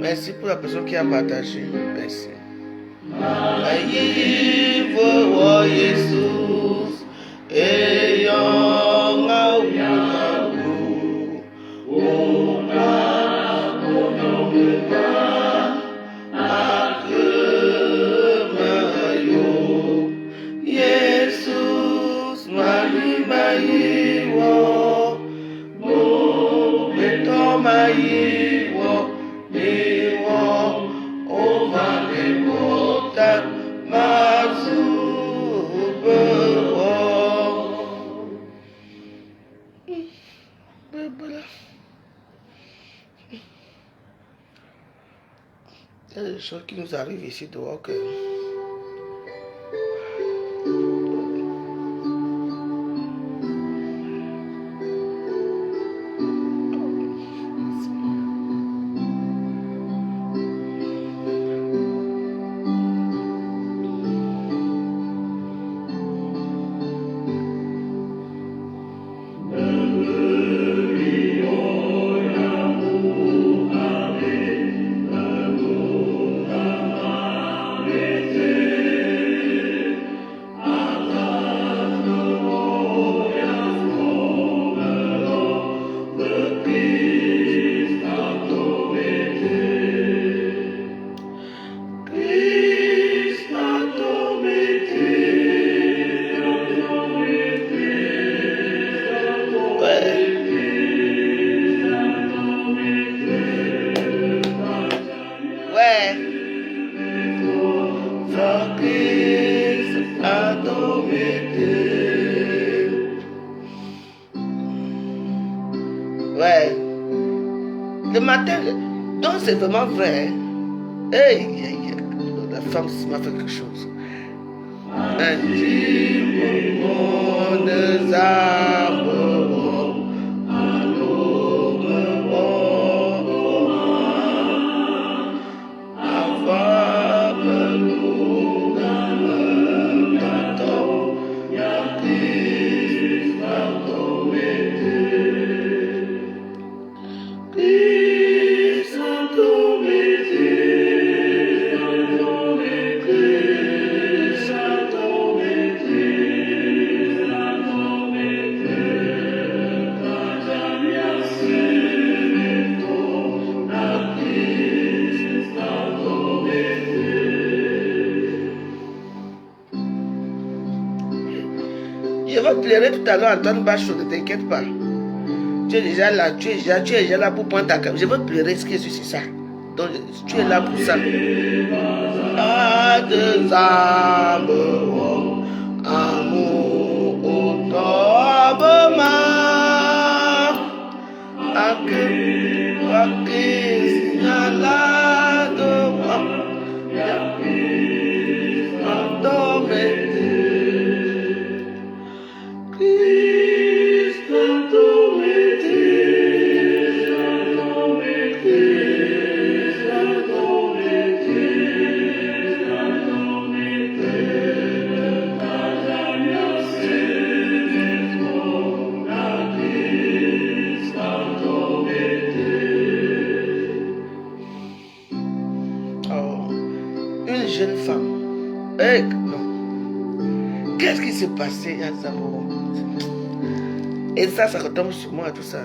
Merci pour la personne qui a partagé. Merci. Aïe, voix Jésus, ayant Jesus, Mari Maiwo, Beto Maiwo, Miwo, Ova Bebota, Mazubo. Il y a des choses qui nous arrivent ici dehors que... Ouais. Le matin, donc c'est vraiment vrai. Hey, la femme m'a fait quelque chose. Un petit moment de je vais pleurer tout à l'heure, Antoine Bachot, ne t'inquiète pas. Tu es déjà là, tu es déjà là pour prendre ta caméra. Je vais pleurer, ce qui est c'est ça. Donc, tu es là pour ça. À deux âmes, amour, automne, à jeune femme. Non. Qu'est-ce qui s'est passé à Zamoro? Et ça retombe sur moi, tout ça.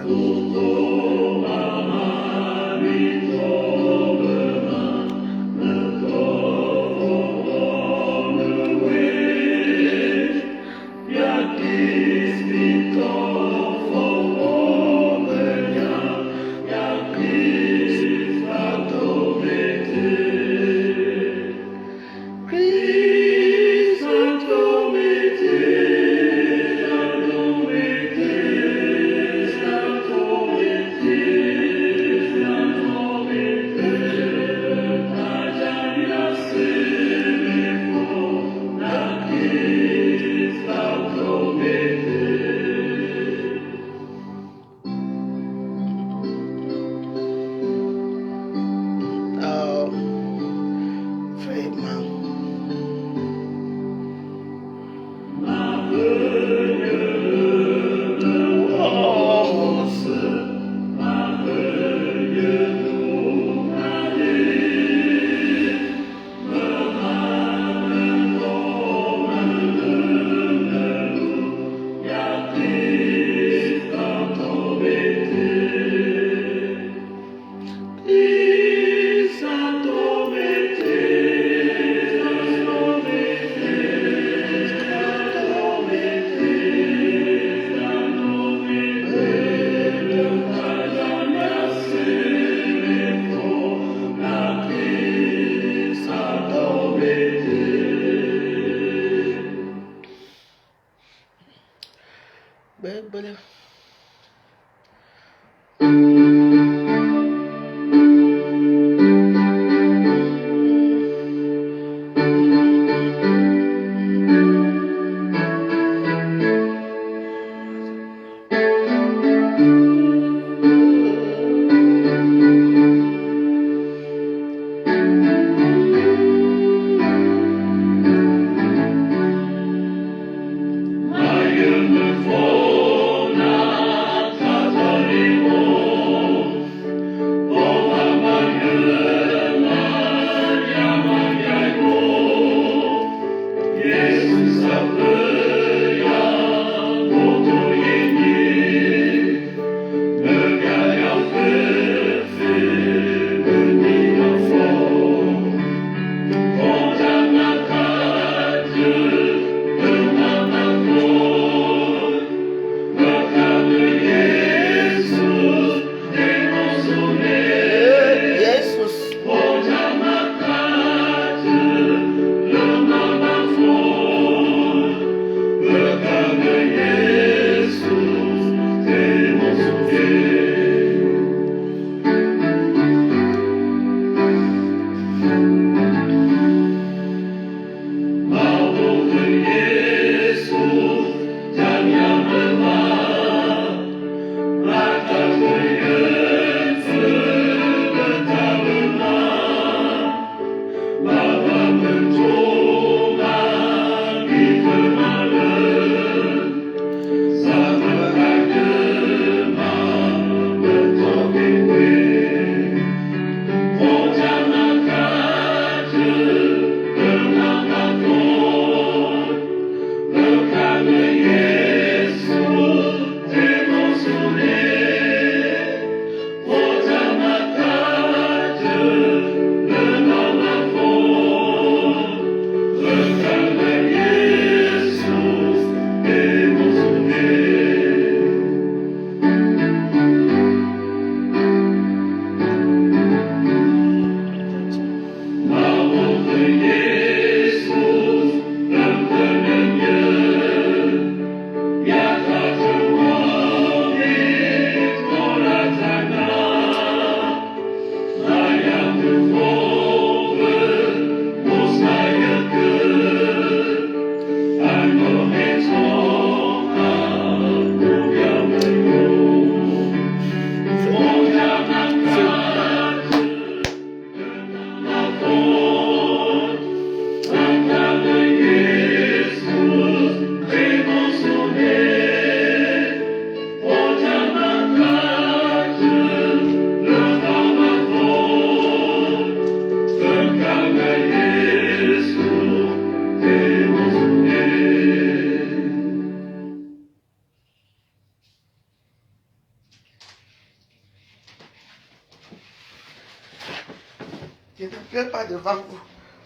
Je ne pleure pas devant vous.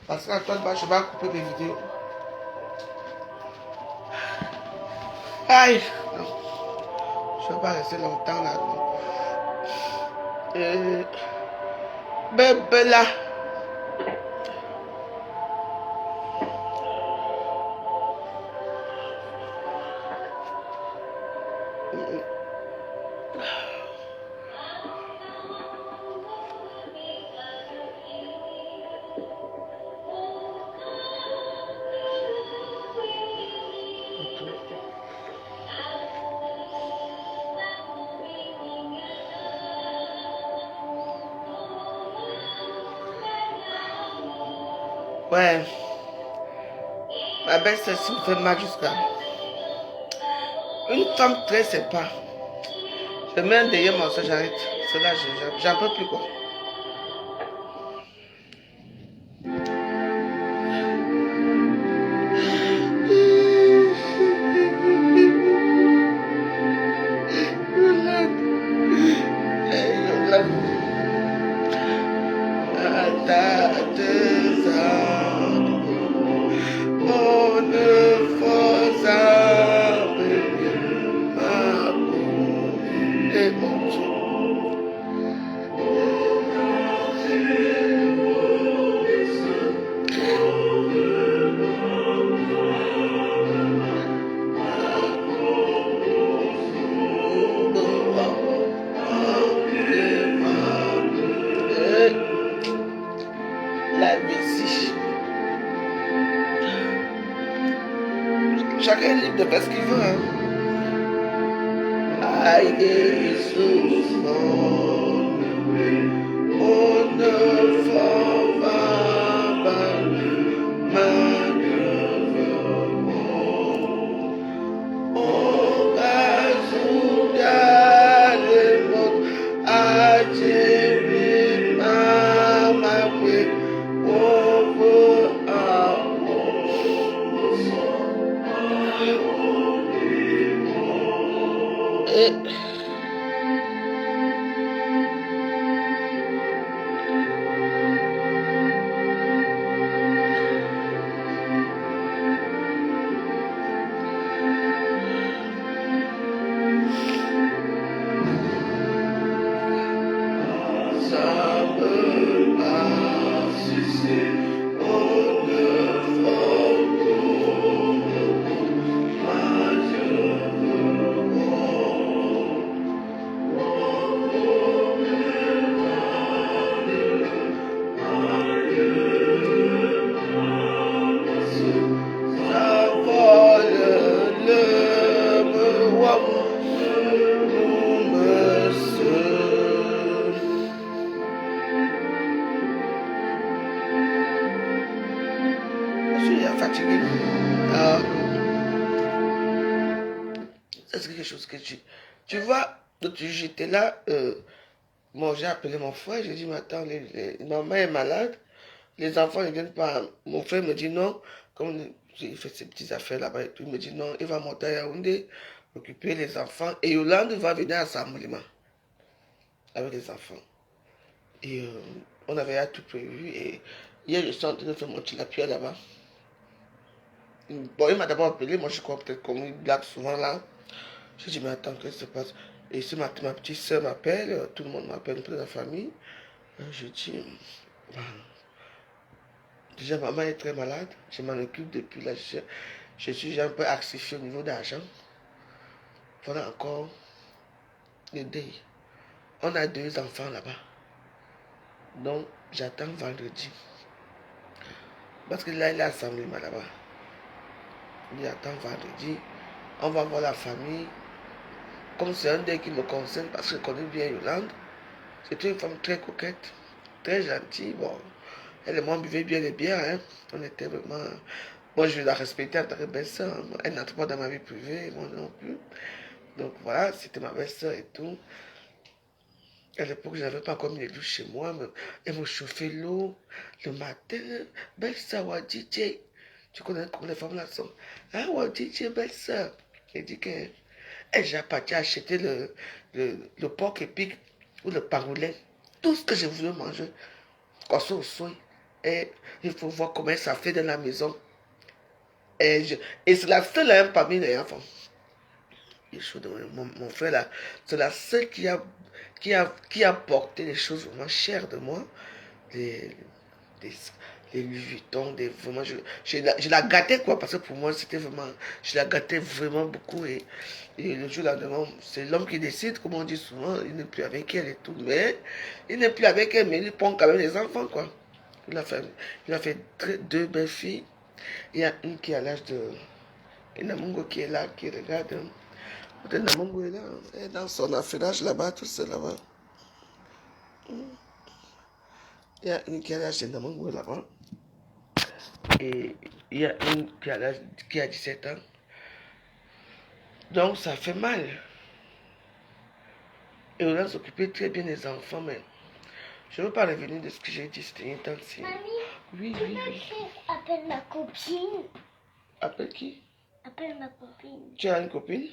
Parce qu'Antoine je vais couper mes vidéos. Aïe, non. Je ne vais pas rester longtemps là. Bébé là. Ouais. Ma belle-sœur me fait mal jusqu'à. Une femme très sympa. Je mets un derrière mon soeur, j'arrête. Cela, j'en peux plus quoi. Chacun est libre de faire ce qu'il veut. Hein. Aïe, Jésus, on ne fera pas C'est quelque chose que tu vois, j'étais là, bon, j'ai appelé mon frère, j'ai dit, mais attends, maman est malade, les enfants ne viennent pas. Mon frère me dit non, comme il fait ses petites affaires là-bas et tout, il me dit non, il va monter à Yaoundé, occuper les enfants, et Yolande va venir à Samoulima avec les enfants. Et on avait tout prévu, et hier, je suis en train de faire mon tilapia là-bas. Bon, il m'a d'abord appelé, moi je crois peut-être comme il blague souvent là. Je dis, mais attends, qu'est-ce qui se passe? Et ici, ma petite soeur m'appelle, tout le monde m'appelle, un peu de la famille. Je dis, bah, déjà, maman est très malade, je m'en occupe depuis là, je suis un peu axifié au niveau d'argent. Voilà encore le deuil. On a 2 enfants là-bas. Donc, j'attends vendredi. Parce que là, il est assemblé là-bas. Il attend vendredi. On va voir la famille. Comme c'est un deuil qui me concerne, parce que je connais bien Yolande. C'est une femme très coquette, très gentille. Bon, elle et moi, on buvait bien les bières. Hein. On était vraiment... Moi, je la respectais en tant que belle-sœur. Elle n'entre pas dans ma vie privée, moi non plus. Donc voilà, c'était ma belle-sœur et tout. À l'époque, je n'avais pas encore mis les douches chez moi. Mais elle me chauffait l'eau le matin. Belle-sœur, ouais, DJ. Tu connais comment les femmes là sont. Ah, ouais, DJ, belle-sœur. Elle dit qu'elle est déjà partie acheter le porc épic ou le pangolin. Tout ce que je voulais manger. Et il faut voir comment ça fait dans la maison. Et c'est la seule hein, parmi les enfants. Mon frère là, c'est la seule qui a porté les choses vraiment chères de moi. Les, les, les Louis Vuitton, vraiment, je la gâtais quoi, parce que pour moi c'était vraiment, je la gâtais vraiment beaucoup. Et le jour là, c'est l'homme qui décide, comme on dit souvent, il n'est plus avec elle et tout, mais il n'est plus avec elle, mais il prend quand même les enfants quoi. Il a fait deux belles filles. Il y a une qui a l'âge de. Il y a Namungo qui est là, qui regarde. Peut-être Namungo est là, elle est dans son affairage là-bas, tout ça là-bas. Il y a une qui a l'âge de Namungo là-bas. Et il y a une qui a 17 ans. Donc ça fait mal. Et on a s'occuper très bien des enfants, mais je ne veux pas revenir de ce que j'ai dit, c'était intense. Mamie, oui. Appelle ma copine. Appelle qui? Appelle ma copine. Tu as une copine?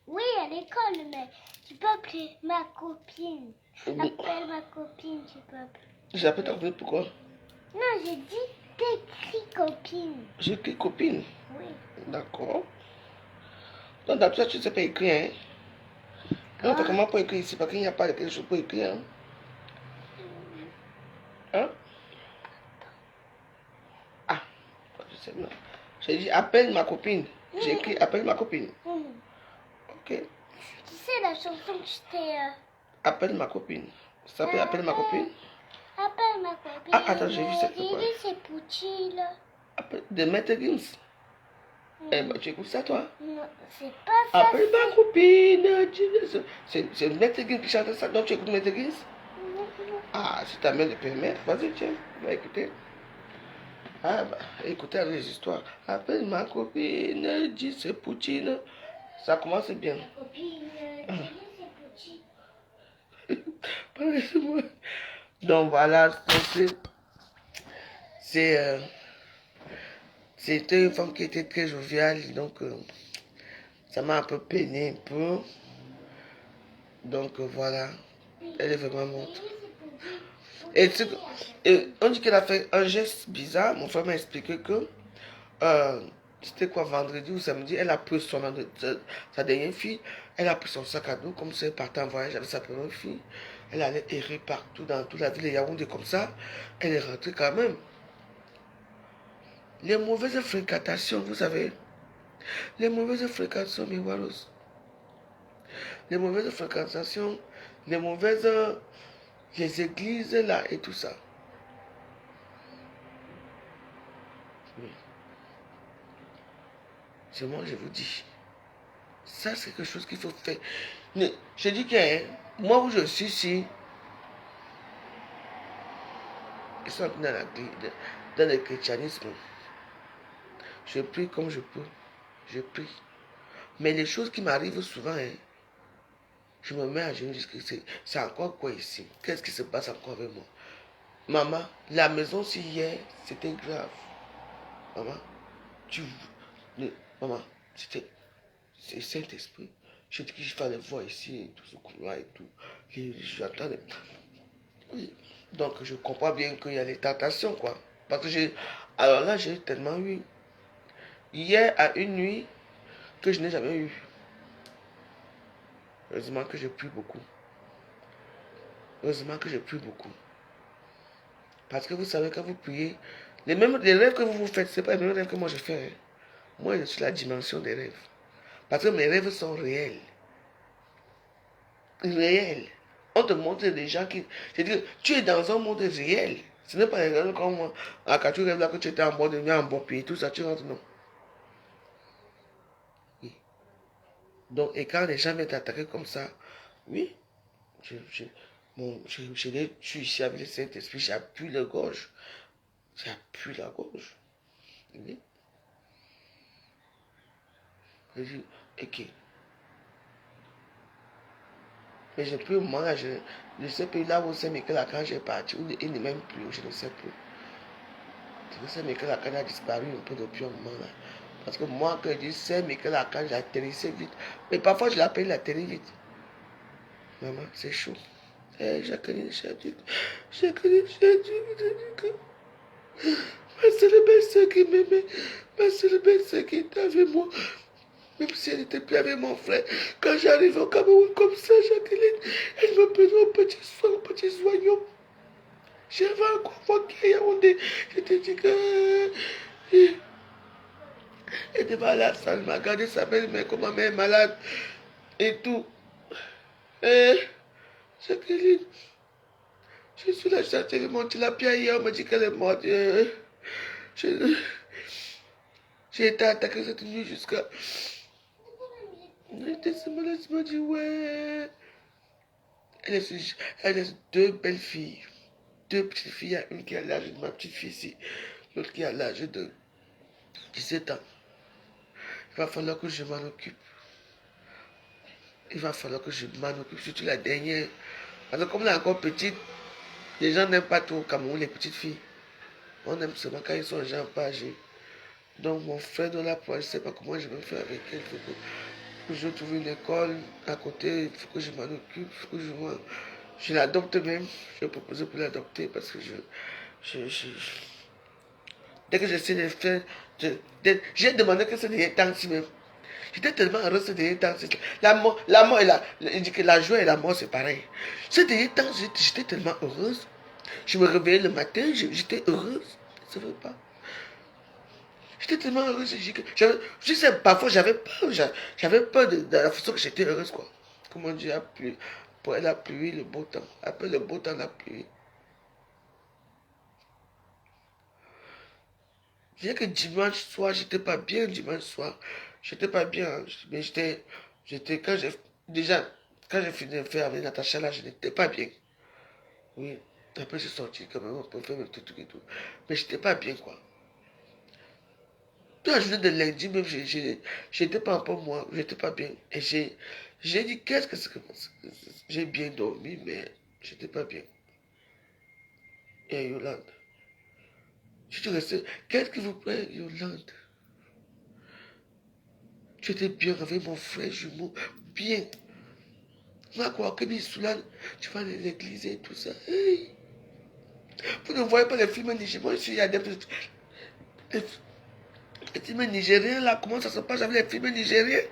Oui, à l'école, mais tu peux appeler ma copine. Appelle ma copine, tu peux appeler. J'appelle ta copine pourquoi? Non, j'ai dit t'écris copine. J'écris copine? Oui. D'accord. Donc d'habitude, tu ne sais pas écrire, hein? Non, t'as comment pas écrire ici? Parce qu'il n'y a pas de quelque chose pour écrire, hein? Hein? Ah, je sais pas. J'ai dit appelle ma copine. J'ai écrit appelle ma copine. Ok. Tu sais la chanson que je t'ai... Appelle ma copine. Ça s'appelle appelle ma copine? Appelle ma copine. Ah, attends, j'ai vu ça. C'est Pouchi, là. De Maître Gims. Eh ben, tu écoutes ça, toi? Non, c'est pas ça. Appelle ma copine. C'est Maître Gims qui chante ça. Donc, tu écoutes Maître Gims? Ah, si ta mère le permet, vas-y, tiens, va écouter. Ah, bah, écoutez avec les histoires. Appelle ma copine, dis c'est Poutine. Ça commence bien. Ma copine, c'est Pouchi. Moi. Donc voilà, c'était une femme qui était très joviale, donc ça m'a un peu peiné un peu. Donc voilà, elle est vraiment morte. Et on dit qu'elle a fait un geste bizarre. Mon frère m'a expliqué que c'était quoi, vendredi ou samedi, elle a pris sa dernière fille, elle a pris son sac à dos, comme si elle partait en voyage avec sa première fille. Elle allait errer partout dans toute la ville de Yaoundé comme ça. Elle est rentrée quand même. Les mauvaises fréquentations, vous savez, les mauvaises fréquentations, mes waros, les mauvaises fréquentations, les églises là et tout ça. Oui. C'est moi, je vous dis. Ça, c'est quelque chose qu'il faut faire. Je dis que moi où je suis ici, ils sont dans le christianisme. Je prie comme je peux. Je prie. Mais les choses qui m'arrivent souvent, je me mets à genoux, je dis que c'est encore quoi ici? Qu'est-ce qui se passe encore avec moi? Maman, la maison si hier, c'était grave. Maman, maman, c'est Saint-Esprit. Je dis que je fallait voir ici, tout ce couloir et tout. J'entends. Oui. Donc je comprends bien qu'il y a les tentations, quoi. Parce que alors là, j'ai tellement eu. Hier, à une nuit, que je n'ai jamais eu. Heureusement que je prie beaucoup. Heureusement que je prie beaucoup. Parce que vous savez, quand vous priez, les rêves que vous vous faites, ce n'est pas les mêmes rêves que moi je fais. Hein. Moi, je suis la dimension des rêves. Parce que mes rêves sont réels. Réels. On te montre des gens qui... C'est-à-dire, tu es dans un monde réel. Ce n'est pas les rêves comme moi. Quand tu rêves là que tu étais en bord de nuit, en bon pays, tout ça, tu rentres, non. Oui. Donc, et quand les gens viennent t'attaquer comme ça, oui, je suis ici avec le Saint-Esprit, j'appuie la gorge. J'appuie la gorge. Oui. Je dis, ok. Mais je peux, moi, je ne sais plus là où c'est Michel quand j'ai parti, il n'est même plus, je ne sais plus. Je sais Michel Lacan a disparu un peu depuis un moment là. Parce que moi, quand je dis c'est Michel Lacan, j'atterrissais vite. Mais parfois, je l'appelle, il atterrit vite. Maman, c'est chaud. Jacqueline Chaduc. Jacqueline Chaduc. Ma seule belle-sœur qui m'aimait. Ma seule belle-sœur qui était avec moi. Même si elle n'était plus avec mon frère. Quand j'arrive au Cameroun comme ça, Jacqueline, elle me prenait au petit soignant. J'avais encore manqué à Yaoundé. Je te dis que... Elle était à la salle, m'a gardé sa belle-mère comme ma mère est malade. Et tout. Jacqueline, je suis là, j'ai monté la pierre hier, on m'a dit qu'elle est morte. J'ai été attaqué cette nuit jusqu'à... Elle m'a dit, ouais. Elle a deux belles filles. Deux petites filles. Il y a une qui a l'âge de ma petite fille ici. L'autre qui a l'âge de 17 ans. Il va falloir que je m'en occupe. Il va falloir que je m'en occupe. Surtout la dernière. Parce que comme elle est encore petite, les gens n'aiment pas trop au Cameroun les petites filles. On aime seulement quand ils sont gens pas âgés. Donc mon frère dans la poêle, je ne sais pas comment je vais faire avec elle. Il faut que je trouve une école à côté. Il faut que je m'en occupe. Il faut que je l'adopte même. Je vais proposer pour l'adopter parce que dès que j'essaie de faire... J'ai demandé que ce dernier temps-ci même. J'étais tellement heureux ce dernier temps. La mort et il dit que la joie et la mort, c'est pareil. Ce dernier temps, j'étais tellement heureuse. Je me réveillais le matin, j'étais heureuse. Ça ne veut pas. J'étais tellement heureuse. Je sais, parfois, j'avais peur. J'avais peur de la façon que j'étais heureuse, quoi. Comment dire, pour la pluie, le beau temps. Après le beau temps, la pluie. Bien que dimanche soir, j'étais pas bien, dimanche soir. J'étais pas bien. Mais quand j'ai fini de faire avec Natacha, là, je n'étais pas bien. Oui. Après, j'ai sorti quand même pour faire mes petits trucs et tout. Mais j'étais pas bien, quoi. Toute la journée de lundi, même, j'étais pas un peu moi, j'étais pas bien. Et j'ai dit, qu'est-ce que c'est que... J'ai bien dormi, mais j'étais pas bien. Et Yolande, je suis resté, qu'est-ce qu'il vous plaît, Yolande? Tu étais bien avec mon frère jumeau, bien. Moi, quoi, que Soulane, tu vas à l'église et tout ça. Hey. Vous ne voyez pas les films nigériens, moi, je suis adepte. Les films nigériens, là, comment ça se passe avec les films nigériens?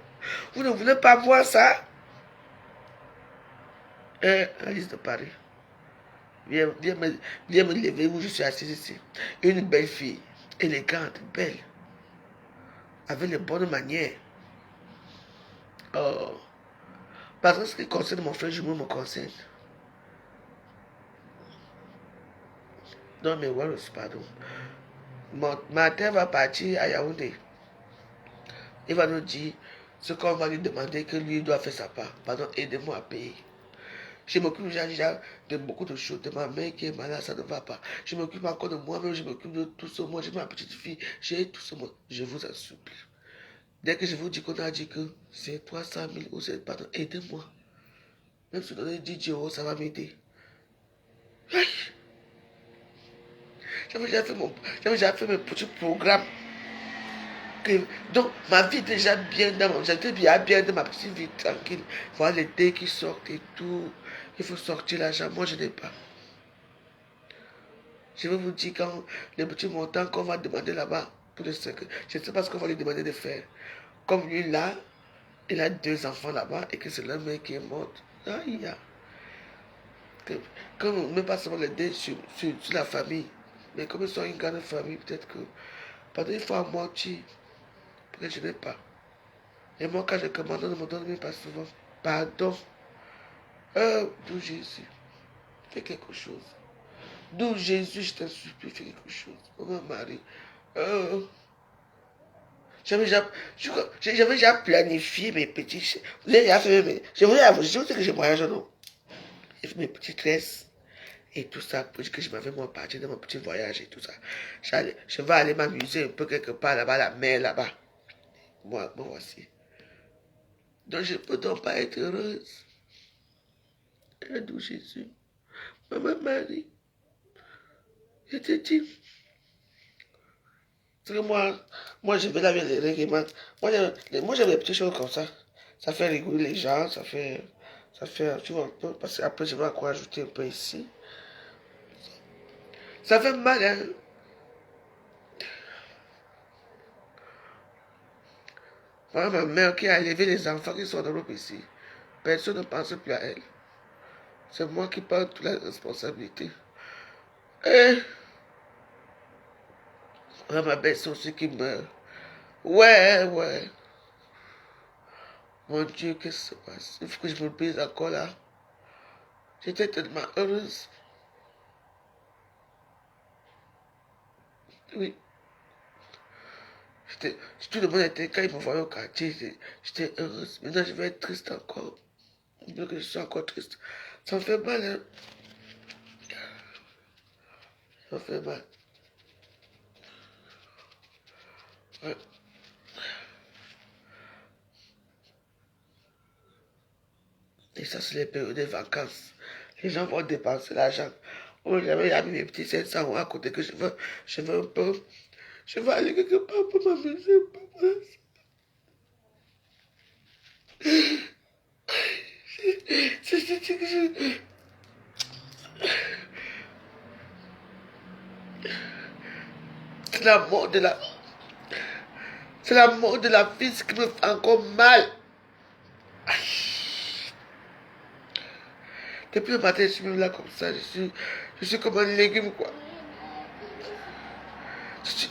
Vous ne voulez pas voir ça? Alice de Paris. Viens me lever où je suis assise ici. Une belle fille, élégante, belle, avec les bonnes manières. Oh. Parce que ce qui concerne mon frère jumeau me concerne. Non, mais Wallace, pardon. Ma terre va partir à Yaoundé. Il va nous dire ce qu'on va lui demander que lui doit faire sa part. Pardon, aidez-moi à payer. Je m'occupe déjà de beaucoup de choses. De ma mère qui est malade, ça ne va pas. Je m'occupe encore de moi-même, je m'occupe de tout ce monde. J'ai ma petite fille, j'ai tout ce monde. Je vous en supplie. Dès que je vous dis qu'on a dit que c'est 300 000 ou c'est pardon, aidez-moi. Même si vous donnez 10 euros, ça va m'aider. J'avais déjà fait mes petits programmes. Donc, ma vie est déjà bien j'étais bien dans ma petite vie tranquille. Voilà les dés qui sortent et tout. Il faut sortir l'argent. Moi, je n'ai pas. Je vais vous dire quand les petits montants qu'on va demander là-bas pour le secret. Je ne sais pas ce qu'on va lui demander de faire. Comme lui là, il a 2 enfants là-bas et que c'est la mère qui est morte. Aïe, comme on ne met pas seulement les dés sur la famille, mais comme ils sont une grande famille, peut-être que. Pardon, il faut amortir. Parce que je n'ai pas. Et moi, quand je commande, on ne me donne même pas souvent. Pardon. D'où Jésus. Fais quelque chose. D'où Jésus, je t'en supplie, fais quelque chose. Oh, mon mari. J'avais déjà planifié mes petits. Vous avez déjà fait je voulais vous dire que je voyage, non? J'ai fait mes petites tresses et tout ça pour dire que je m'avais moi parti dans mon petit voyage et tout ça. Je vais aller m'amuser un peu quelque part là-bas, la mer là-bas. Moi voici. Donc je ne peux donc pas être heureuse. D'où Jésus. Maman Marie. Je te dis. Parce que moi je vais laver les règlements. Moi j'aime les petites choses comme ça. Ça fait rigoler les gens, ça fait. Ça fait, tu vois un peu, parce qu'après je vais encore ajouter un peu ici. Ça fait mal, hein. Voilà ma mère qui a élevé les enfants qui sont dans l'Europe ici. Personne ne pense plus à elle. C'est moi qui prends toute la responsabilité. Et voilà ma belle aussi qui meurt. Ouais, ouais. Mon Dieu, qu'est-ce qui se passe? Il faut que je me brise encore là. J'étais tellement heureuse. Oui. Tout le monde était, quand ils me voyaient au quartier, j'étais heureuse. Maintenant, je vais être triste encore. Je veux que je sois encore triste. Ça me fait mal, hein. Ça me fait mal. Ouais. Et ça, c'est les périodes des vacances. Les gens vont dépenser l'argent. Oh, j'avais mis mes petits 700 euros à côté que je veux un peu. Je veux aller quelque part pour m'amuser, papa. C'est que je... C'est la mort de la... C'est la mort de la fille qui me fait encore mal. Depuis le matin, je suis même là comme ça. Je suis comme un légume, quoi.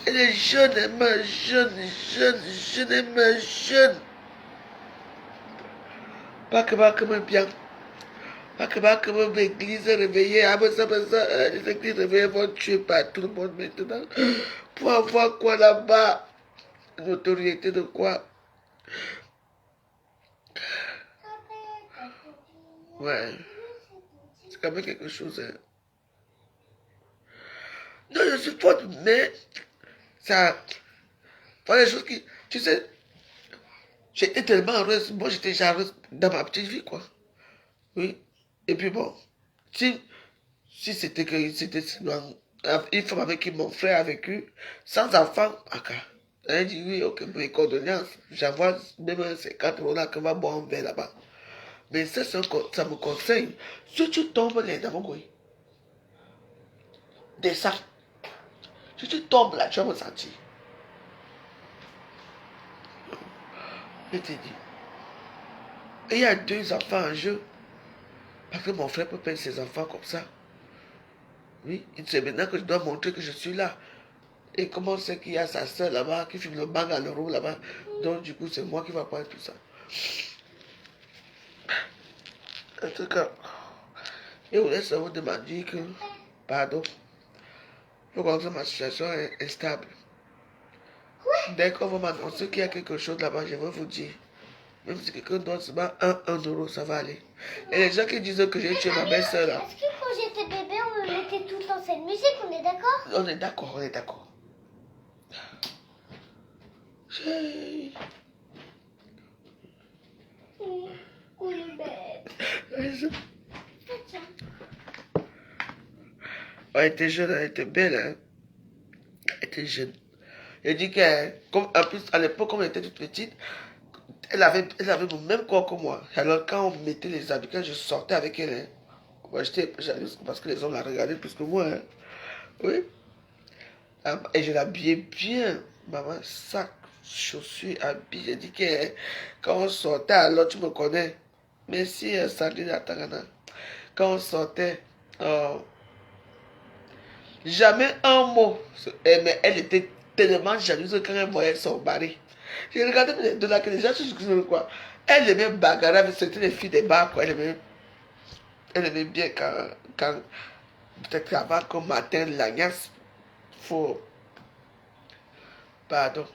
Elle est jeune, elle meurt jeune, elle meurt jeune. Pas que me bien. Pas que me l'église réveillée. Ah, mais ça, les églises réveillées vont tuer par tout le monde maintenant. Pour avoir quoi là-bas? Une autorité de quoi? Ouais. C'est quand même quelque chose, hein. Non, je suis forte, mais ça... Voilà les choses qui... Tu sais, j'étais tellement heureuse. Moi, j'étais déjà heureuse dans ma petite vie, quoi. Oui. Et puis bon, si c'était que c'était une femme avec qui mon frère a vécu, sans enfant, aka. Elle dit oui, ok, mes condoléances. J'envoie même un 50 € là que va boire un verre là-bas. Mais ça, ça me conseille. Si tu tombes les Damagoui, descends. Si tu tombes là, tu vas me sentir. Je te dis. Et il y a 2 enfants en jeu. Parce que mon frère peut perdre ses enfants comme ça. Oui, c'est maintenant que je dois montrer que je suis là. Et comment c'est qu'il y a sa soeur là-bas qui fume le bang à l'euro là-bas. Donc du coup, c'est moi qui va prendre tout ça. En tout cas, et vous laissez vous demander que, pardon, il faut que ma situation est stable. Dès qu'on va m'annoncer qu'il y a quelque chose là-bas, je vais vous dire. Même si quelqu'un donne seulement 1 euro, ça va aller. Et les gens qui disent que j'ai tué ma belle-soeur là. Est-ce que quand j'étais bébé, on me mettait tout le temps cette musique, on est d'accord? On est d'accord, on est d'accord. Où est bête? Elle était jeune, elle était belle, hein. Elle était jeune. Elle dit qu'elle, comme, en plus, à l'époque, comme elle était toute petite, elle avait le même corps que moi. Alors, quand on mettait les habits, quand je sortais avec elle, hein, moi, j'étais jalouse parce que les hommes la regardaient plus que moi, hein. Oui. Et je l'habillais bien. Maman, sac, chaussures, habits. J'ai dit que quand on sortait, alors tu me connais. Merci, Sandrine Atagana. Quand on sortait, jamais un mot. Mais elle était tellement jalouse quand elle voyait son mari. J'ai regardé de là que les gens se disent quoi. Elle aimait bagarrer, c'était les filles des bars, quoi. Elle aimait bien quand peut-être avant qu'au matin, l'agnace, faut. Pardon.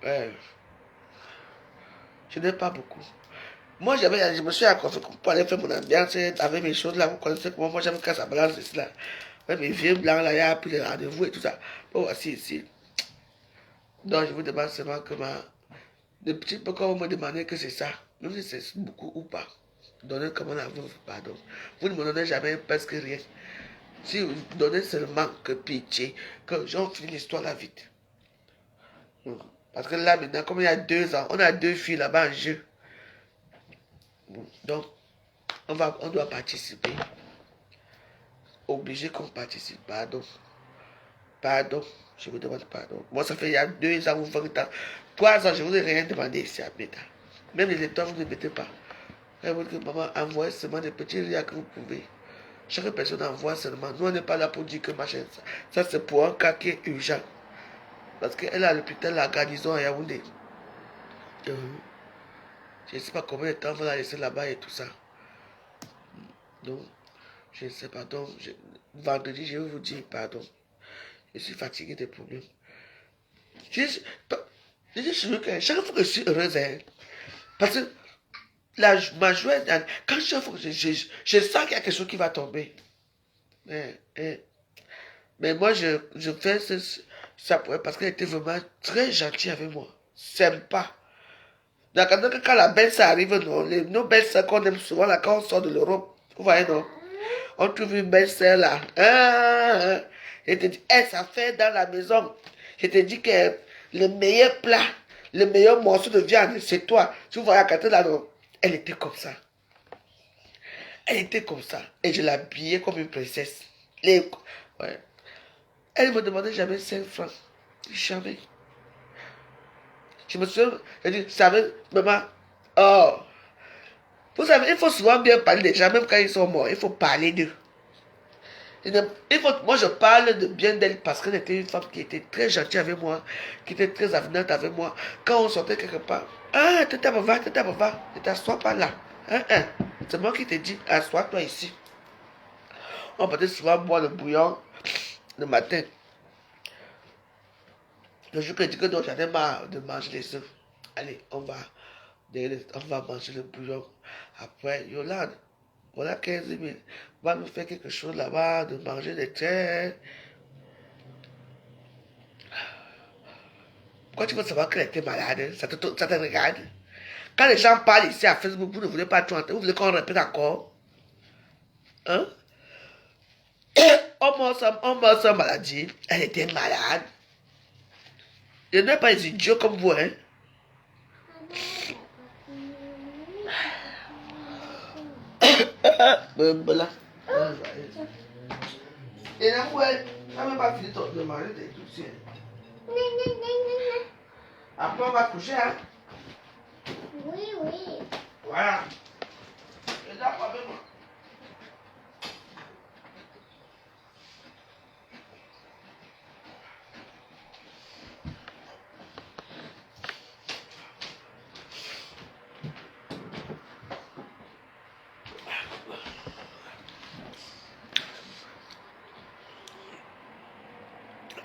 Ouais. Je n'ai pas beaucoup. Moi, je me suis accroché pour aller faire mon ambiance avec mes choses là. Vous connaissez comment moi j'aime quand ça balance ici là. Avec mes vieux blancs là, il y a pris les rendez-vous et tout ça. Bon, voici ici. Donc, je vous demande seulement que le petit peu quand vous me demandez que c'est ça, même si c'est beaucoup ou pas, donnez comment la vous, pardon. Vous ne me donnez jamais presque rien. Si vous donnez seulement que pitié, que j'en finis l'histoire là vite. Parce que là maintenant, comme il y a 2 ans, on a 2 filles là-bas en jeu. Bon, donc, on doit participer. Obligé qu'on participe. Pardon. Pardon. Je vous demande pardon. Moi, ça fait il y a 2 ans ou 20 ans. 3 ans, je ne vous ai rien demandé ici à Beta. Même les lecteurs, vous ne mettez pas. Vous dites que maman, envoie seulement des petits liens que vous pouvez. Chaque personne envoie seulement. Nous, on n'est pas là pour dire que machin. Ça c'est pour un cas qui est urgent. Parce qu'elle a l'hôpital, la garnison à Yaoundé. Je ne sais pas combien de temps on va la laisser là-bas et tout ça. Donc, je ne sais pas. Donc, vendredi, je vais vous dire pardon. Je suis fatigué des problèmes. Je suis sûr que chaque fois que je suis heureuse, hein, parce que ma joie, quand je sens qu'il y a quelque chose qui va tomber. Mais moi, je fais ça parce qu'elle était vraiment très gentille avec moi. Sympa. Donc, quand la belle-sœur arrive, non, nos belles-sœurs qu'on aime souvent, là, quand on sort de l'Europe, vous voyez, non? On trouve une belle-sœur là. Je te dis, ça fait dans la maison. Je te dis que le meilleur plat, le meilleur morceau de viande, c'est toi. Tu vois, quand là, non, elle était comme ça. Elle était comme ça. Et je l'habillais comme une princesse. Ouais. Elle ne me demandait jamais 5 francs. Jamais. Je me souviens, elle dit, savez, maman, oh, vous savez, il faut souvent bien parler des gens, même quand ils sont morts, il faut parler d'eux. Moi, je parle de bien d'elle parce qu'elle était une femme qui était très gentille avec moi, qui était très avenante avec moi. Quand on sortait quelque part, tata papa, ne t'assois pas là. C'est moi qui te dis, assois-toi ici. On partait souvent boire le bouillon le matin. Le jour que je dis que j'en ai marre de manger les œufs. Allez, on va manger le bouillon. Après, Yolande, voilà 15 000. On va nous faire quelque chose là-bas, de manger des terres. Pourquoi tu veux savoir qu'elle était malade? Ça te regarde. Quand les gens parlent ici à Facebook, vous ne voulez pas tout entendre. Vous voulez qu'on répète encore? Hein? On meurt sans maladie. Elle était malade. Je n'ai pas des idiots comme vous, hein? Voilà. Et là, ouais, tu n'as même pas fini de manger tes trucs. Après, on va coucher, hein? Oui. Voilà. Et là, avec moi.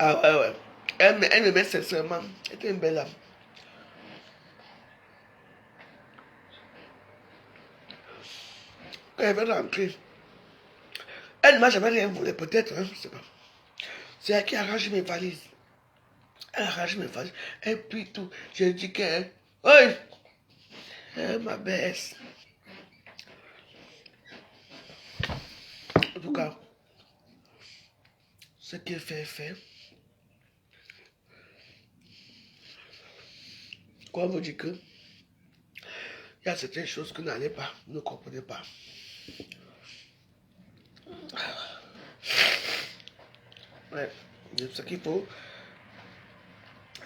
Ah ouais. Elle m'aimait sincèrement. Elle était une belle âme. Quand elle va rentrer, elle ne m'a jamais rien voulu, peut-être, hein, je ne sais pas. C'est elle qui a arrangé mes valises. Elle a arrangé mes valises. Et puis tout. J'ai dit qu'elle. Oui! Ma baisse. En tout cas, ce qu'elle fait, fait. Quoi vous dire que il y a certaines choses que vous n'allez pas, vous ne comprenez pas. Ouais, c'est ce qu'il faut.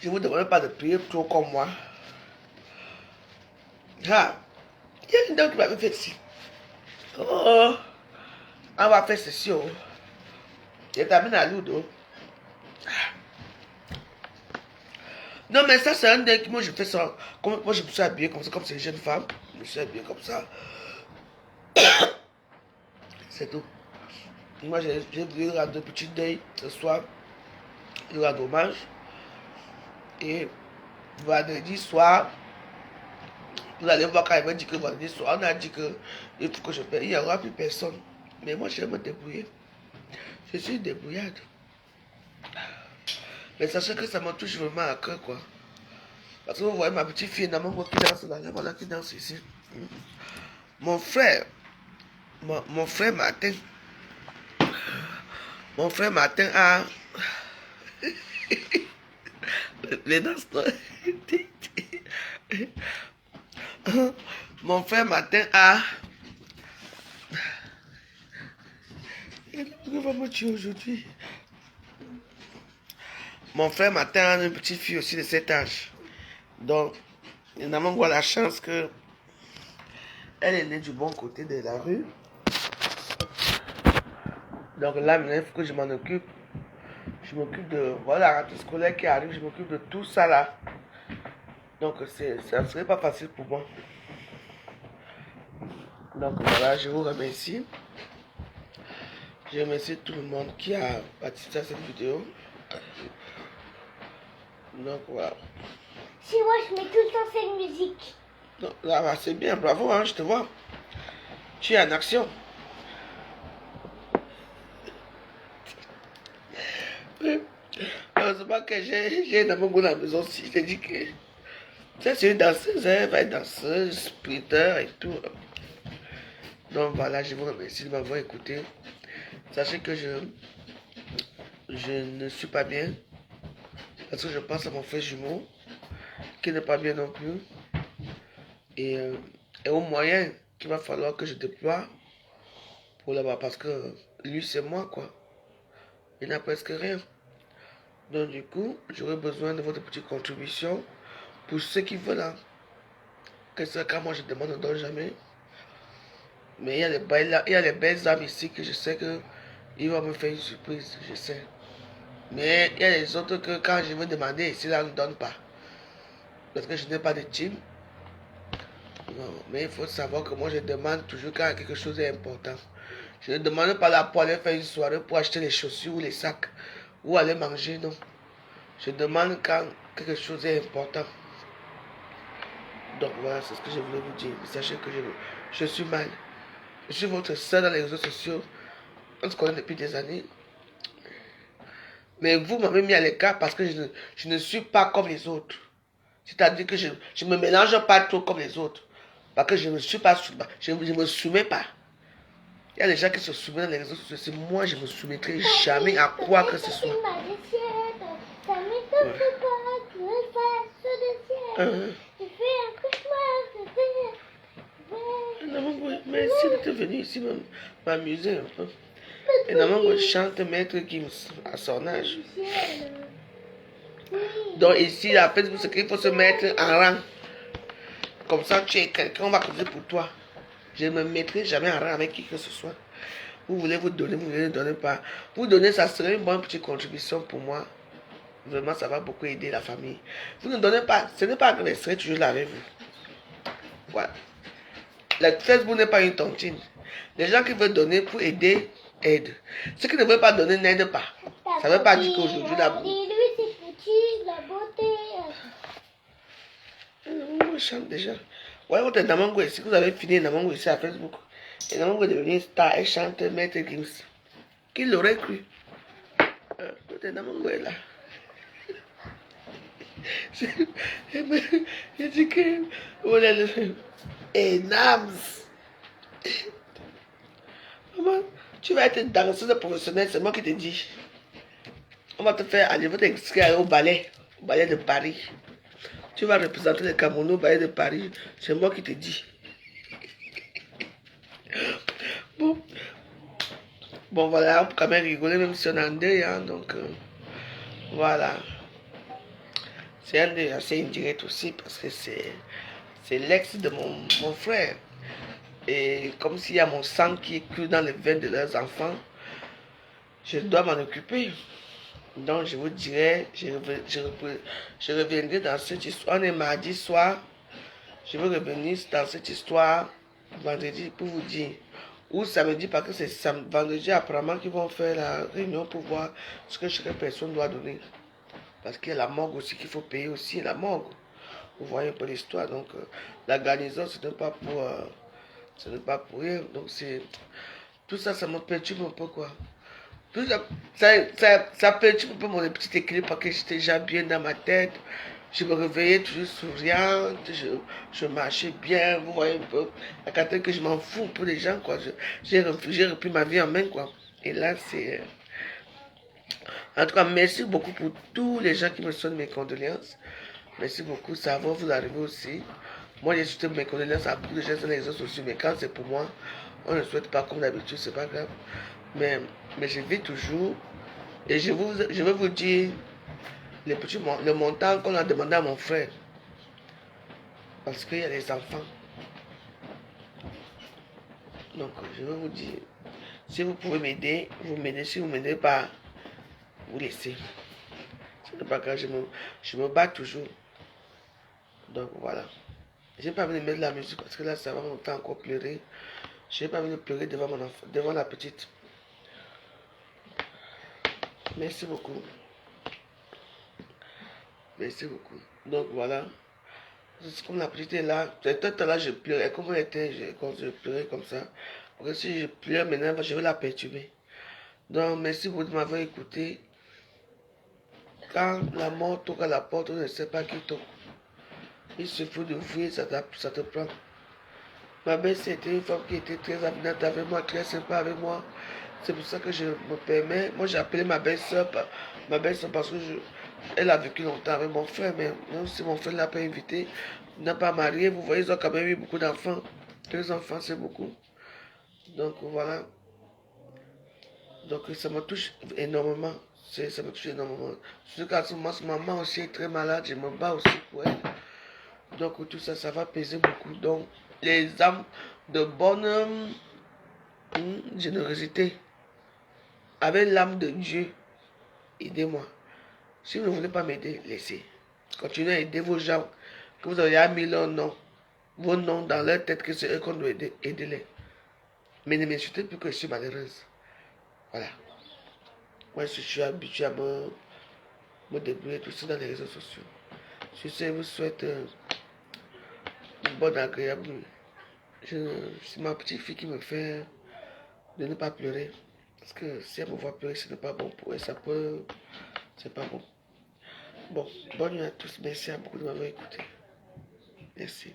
Je ne vous demande pas de prier trop comme moi. Il y a une dame qui m'avait fait ci. Oh, on va faire ceci. Oh. Il t'amène à Ludo. Non, mais ça, c'est un dingue. Moi, je fais ça. Moi, je me suis habillé comme ça, comme c'est une jeune femme. Je me suis habillé comme ça. C'est tout. Moi, j'ai voulu rendre un petit deuil ce soir. Il rendre hommage. Et vendredi soir, vous allez voir quand il m'a dit que vendredi soir, on a dit que il faut que je paye. Il n'y aura plus personne. Mais moi, je vais me débrouiller. Je suis débrouillade. Mais sachez que ça me touche vraiment à cœur, quoi. Parce que vous voyez ma petite fille, maman qui danse là, voilà qui danse ici. Mon frère Martin. Mon frère Martin a. Les danses. Mon frère matin a... Il va me tuer aujourd'hui. Mon frère matin a une petite fille aussi de cet âge. Donc, nous avons la chance que elle est née du bon côté de la rue. Donc là, maintenant, il faut que je m'en occupe. Je m'occupe de... Voilà, la rentrée scolaire qui arrive, je m'occupe de tout ça là. Donc, ça ne serait pas facile pour moi. Donc voilà, je vous remercie. Je remercie tout le monde qui a participé à cette vidéo. Donc voilà. Si moi je mets tout le temps cette musique. Donc, là, c'est bien, bravo, hein, je te vois. Tu es en action. Heureusement que j'ai dans mon goût à la maison aussi. J'ai dit que ça c'est une danseuse, elle va être danseuse, sprinter et tout. Donc voilà, je vous remercie de m'avoir écouté. Sachez que je ne suis pas bien. Parce que je pense à mon frère jumeau, qui n'est pas bien non plus. Et au moyen qu'il va falloir que je déploie pour là-bas. Parce que lui, c'est moi, quoi. Il n'a presque rien. Donc du coup, j'aurais besoin de votre petite contribution pour ceux qui veulent. Hein. Que ce cas, moi, je demande, ne donne jamais. Mais il y a les belles âmes ici que je sais que ils vont me faire une surprise, je sais. Mais il y a les autres que quand je veux demander, ici, là, on ne donne pas. Parce que je n'ai pas de team. Non, mais il faut savoir que moi, je demande toujours quand quelque chose est important. Je ne demande pas là pour aller faire une soirée pour acheter les chaussures ou les sacs ou aller manger, non. Je demande quand quelque chose est important. Donc voilà, c'est ce que je voulais vous dire. Sachez que je suis mal. Je suis votre soeur dans les réseaux sociaux. On se connaît depuis des années. Mais vous m'avez mis à l'écart parce que je ne suis pas comme les autres. C'est-à-dire que je ne me mélange pas trop comme les autres. Parce que je ne suis pas je ne me soumets pas. Il y a des gens qui se soumettent dans les réseaux sociaux. C'est moi, je ne me soumettrai jamais à quoi que ce soit. Merci d'être venu ici m'amuser un peu. Et normalement, je chante Maître Gims à son âge. Donc ici, à Facebook, c'est qu'il faut se mettre en rang. Comme ça, tu es quelqu'un, on va causer pour toi. Je ne me mettrai jamais en rang avec qui que ce soit. Vous voulez vous donner, vous ne donnez pas. Vous donner, ça serait une bonne petite contribution pour moi. Vraiment, ça va beaucoup aider la famille. Vous ne donnez pas, ce n'est pas que je serai toujours là avec vous. Voilà. Le Facebook n'est pas une tontine. Les gens qui veulent donner pour aider, aident. Ceux qui ne veulent pas donner n'aident pas. Ça ne veut pas dire qu'aujourd'hui, là, on chante déjà. Ouais, votre Namango ici, vous avez fini Namango ici à Facebook. Et Namango est devenu star, elle chante Maître Gims. Qui l'aurait cru? Votre Namango est là. Il dit que... Oh là là. Et Nams. Maman, tu vas être danseuse professionnelle, c'est moi qui te dis. On va te faire aller, votre inscrire au ballet de Paris. Tu vas représenter le Cameroun au ballet de Paris, c'est moi qui te dis. Bon voilà, on peut quand même rigoler même si on est en deuil, hein, donc voilà. C'est un deuil assez indirect aussi parce que c'est l'ex de mon frère. Et comme s'il y a mon sang qui est cru dans les veines de leurs enfants, je dois m'en occuper. Donc je vous dirai, je reviendrai dans cette histoire. On est mardi soir. Je vais revenir dans cette histoire vendredi pour vous dire. Ou samedi parce que c'est vendredi apparemment qu'ils vont faire la réunion pour voir ce que chaque personne doit donner. Parce qu'il y a la morgue aussi qu'il faut payer aussi, la morgue. Vous voyez un peu l'histoire. Donc la garnison, ce n'est pas pour rien. Donc c'est tout ça, ça me perturbe un peu quoi. Tout ça perturbe un peu mon petit équilibre parce que j'étais déjà bien dans ma tête. Je me réveillais toujours souriante, je marchais bien, vous voyez un peu. À côté que je m'en fous pour les gens, quoi. J'ai repris ma vie en main, quoi. Et là, c'est... En tout cas, merci beaucoup pour tous les gens qui me sonnent mes condoléances. Merci beaucoup, ça va vous arriver aussi. Moi, j'ai jeté mes condoléances à beaucoup de gens sur les réseaux sociaux, mais quand c'est pour moi, on ne souhaite pas comme d'habitude, c'est pas grave. Mais, mais je vis toujours. Et je vais vous dire le montant qu'on a demandé à mon frère. Parce qu'il y a des enfants. Donc, je vais vous dire, si vous pouvez m'aider, vous m'aidez. Si vous ne m'aidez pas, vous laissez. Ce n'est pas grave, je me bats toujours. Donc, voilà. J'ai pas envie de mettre la musique parce que là, ça va me faire encore pleurer. J'ai pas envie de pleurer devant mon enfant, devant la petite. Merci beaucoup. Merci beaucoup. Donc, voilà. Comme la petite est là, peut-être là, je pleurais. Comme elle était, je pleurais comme ça. Parce que si je pleure maintenant, je vais la perturber. Donc, merci beaucoup de m'avoir écouté. Quand la mort toque à la porte, on ne sait pas qui toque. Il suffit d'ouvrir, ça te prend. Ma belle, c'était une femme qui était très avenante avec moi, très sympa avec moi. C'est pour ça que je me permets. Moi, j'ai appelé ma belle-sœur parce que elle a vécu longtemps avec mon frère, mais même si mon frère ne l'a pas invité, n'a pas marié, vous voyez, ils ont quand même eu beaucoup d'enfants. 2 enfants, c'est beaucoup. Donc, voilà. Donc, ça me touche énormément. Ça me touche énormément. Surtout qu'à ce moment, maman aussi est très malade, je me bats aussi pour elle. Donc, tout ça, ça va peser beaucoup. Donc, les âmes de bonne générosité, avec l'âme de Dieu, aidez-moi. Si vous ne voulez pas m'aider, laissez. Continuez à aider vos gens, que vous avez mis leur nom, vos noms dans leur tête, que c'est eux qu'on doit aider. Aidez-les. Mais ne m'insultez plus que je suis malheureuse. Voilà. Moi, je suis habitué à me débrouiller tout ça dans les réseaux sociaux. Je vous souhaite une bonne agréable nuit. C'est ma petite fille qui me fait de ne pas pleurer. Parce que si elle me voit pleurer, ce n'est pas bon pour elle. C'est pas bon. Bon, bonne nuit à tous. Merci à beaucoup de m'avoir écouté. Merci.